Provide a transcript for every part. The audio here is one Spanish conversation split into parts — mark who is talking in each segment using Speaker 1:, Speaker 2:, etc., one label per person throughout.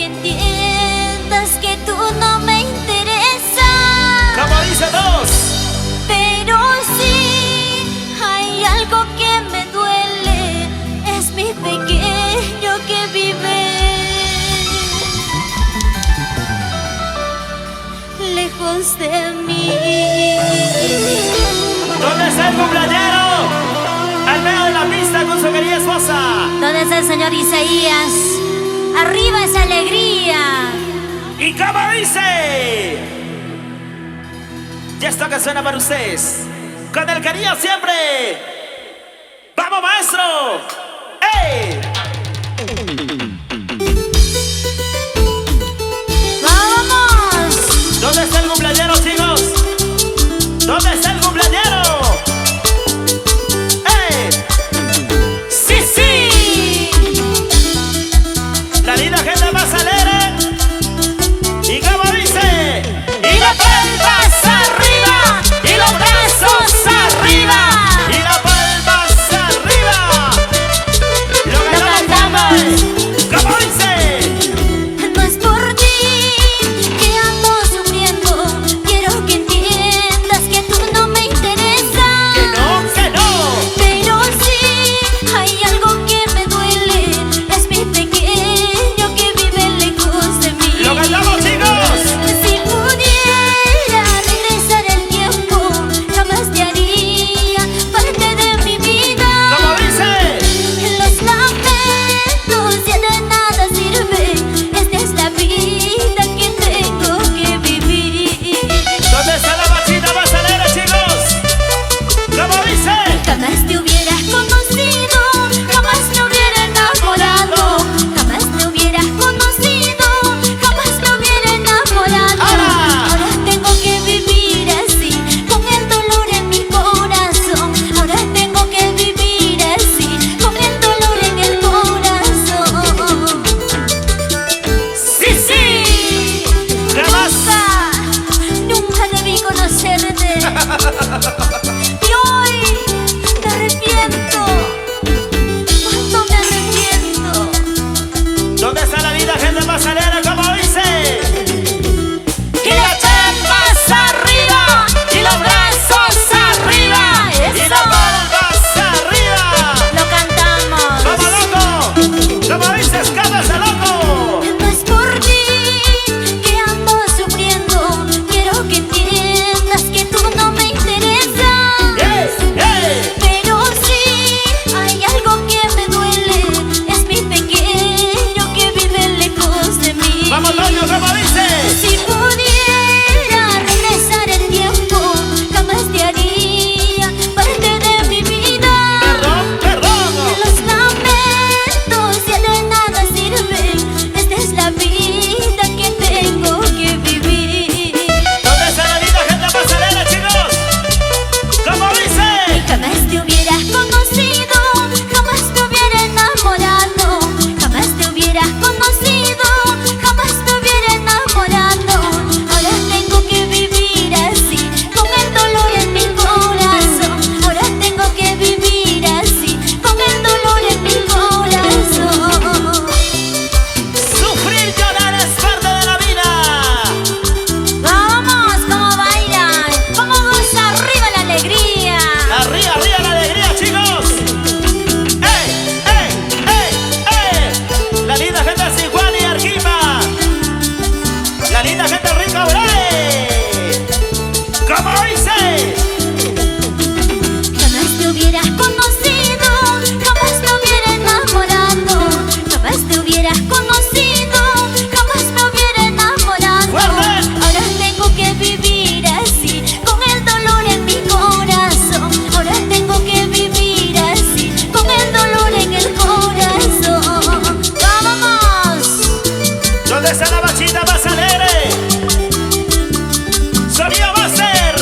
Speaker 1: entiendas que tú no me interesas.
Speaker 2: Como dice dos.
Speaker 1: Pero sí hay algo que me duele, es mi pequeño que vive lejos de mí.
Speaker 2: ¿Dónde está el cumpleañero? Al medio de la pista con su querida esposa.
Speaker 1: ¿Dónde está el señor Isaías? Arriba esa alegría.
Speaker 2: ¿Y cómo dice? Y esto que suena para ustedes, con el cariño siempre. ¡Vamos, maestro! ¡Ey!
Speaker 1: ¡Vamos!
Speaker 2: ¿Dónde está el cumpleañero, chicos? ¿Dónde está el cumpleañero? ¡Ey! ¡Sí, sí! La linda gente más alegre. ¿Y cómo dice? ¡Y la palmas arriba! ¡Y los brazos arriba! ¡Y la palmas arriba! ¡Lo cantamos! ¿Cómo dice?
Speaker 1: No es por ti que ando sufriendo, quiero que entiendas que tú no me interesas.
Speaker 2: ¡Que no, que no!
Speaker 1: Pero sí hay algo que me duele, es mi pequeño que vive lejos de mí.
Speaker 2: ¡Lo cantamos, chicos!
Speaker 1: Si pudiera regresar el tiempo, jamás te haría parte de mi vida.
Speaker 2: ¿Cómo dice?
Speaker 1: Los lamentos ya de nada sirven, esta es la vida que tengo que vivir.
Speaker 2: ¿Dónde está la machita más alegre, chicos? ¿Cómo dice?
Speaker 1: Jamás te hubieras conocido, jamás me hubiera enamorado, jamás me hubieras conocido, jamás me hubiera enamorado.
Speaker 2: ¡Ahora!
Speaker 1: Ahora tengo que vivir así, con el dolor en mi corazón. Ahora tengo que vivir así, con el dolor en el corazón.
Speaker 2: ¡Sí, sí! ¡Jamás!
Speaker 1: Nunca debí conocerte. Y hoy me arrepiento. ¿Cuánto me arrepiento?
Speaker 2: ¿Dónde está la linda gente más alegre? ¿Cómo dice? ¡Y las palmas arriba! ¡Y los brazos arriba! ¡Y las palmas arriba!
Speaker 1: Lo cantamos.
Speaker 2: ¡Vamos, loco! ¿Cómo dices? ¡Cállate, loco!
Speaker 1: No es por ti que ando sufriendo, quiero que entiendas que tú no me interesas.
Speaker 2: ¡Ey! ¡Ey!
Speaker 1: Pero sí hay algo que me duele, es mi pequeño que vive lejos de mí.
Speaker 2: ¡Vamos, Toño! ¿Cómo dice?
Speaker 1: Si pudiera regresar el tiempo, jamás te haría parte de mi vida.
Speaker 2: ¡Perdón, perdón!
Speaker 1: Los lamentos ya de nada sirven, esta es la vida que tengo que vivir.
Speaker 2: ¿Dónde está la linda gente más alegre, chicos? ¿Cómo dice?
Speaker 1: Jamás te hubieras conocido, jamás me hubiera enamorado, jamás te hubieras conocido, jamás me hubiera enamorado. Ahora tengo que vivir así, con el dolor en mi corazón. Ahora tengo que vivir así, con el dolor en mi corazón.
Speaker 2: Sufrir, llorar es parte de la vida.
Speaker 1: Vamos, cómo bailan, cómo goza arriba la alegría.
Speaker 2: Arriba, arriba la alegría, chicos. ¡Ey, ey, ey, ey! La linda gente de San Juan y Arequipa. La linda gente rica, ¡bre! ¿Cómo dice?
Speaker 1: Jamás te hubieras conocido, jamás me hubiera enamorado, jamás te hubieras conocido, jamás me hubiera enamorado.
Speaker 2: ¡Fuerte!
Speaker 1: Ahora tengo que vivir así, con el dolor en mi corazón. Ahora tengo que vivir así, con el dolor en el corazón. ¡Vamos!
Speaker 2: ¿Dónde está la machita más alegre? Sonido Master.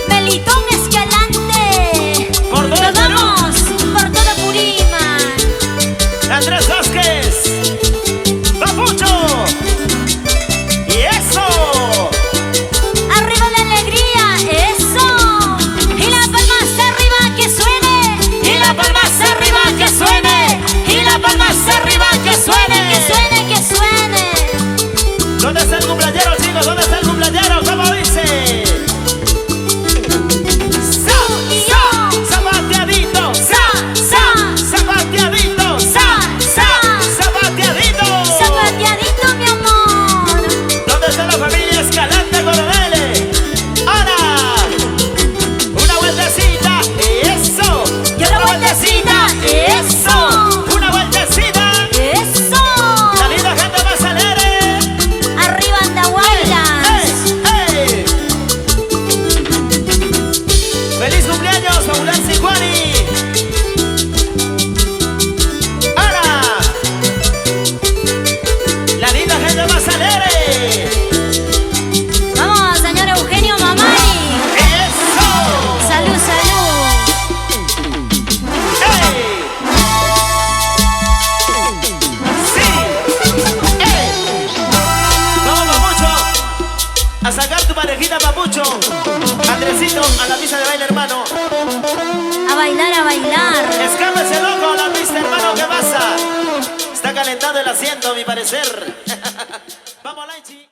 Speaker 1: Melitón Escalante.
Speaker 2: Por todo el
Speaker 1: Nos
Speaker 2: Perú.
Speaker 1: vamos por todo Purímac.
Speaker 2: Andrés Vázquez. Papucho. Y eso.
Speaker 1: Arriba la alegría, eso. Y las palmas arriba que suene.
Speaker 2: Y las palmas arriba que suene. Y las palmas arriba que suene.
Speaker 1: Que suene, que suene.
Speaker 2: A sacar tu parejita, papucho. Andresito, a la pista de baile, hermano.
Speaker 1: A bailar, a bailar.
Speaker 2: Escápese, loco, a la pista, hermano, ¿qué pasa? Está calentado el asiento, a mi parecer. Vamos, Laichi.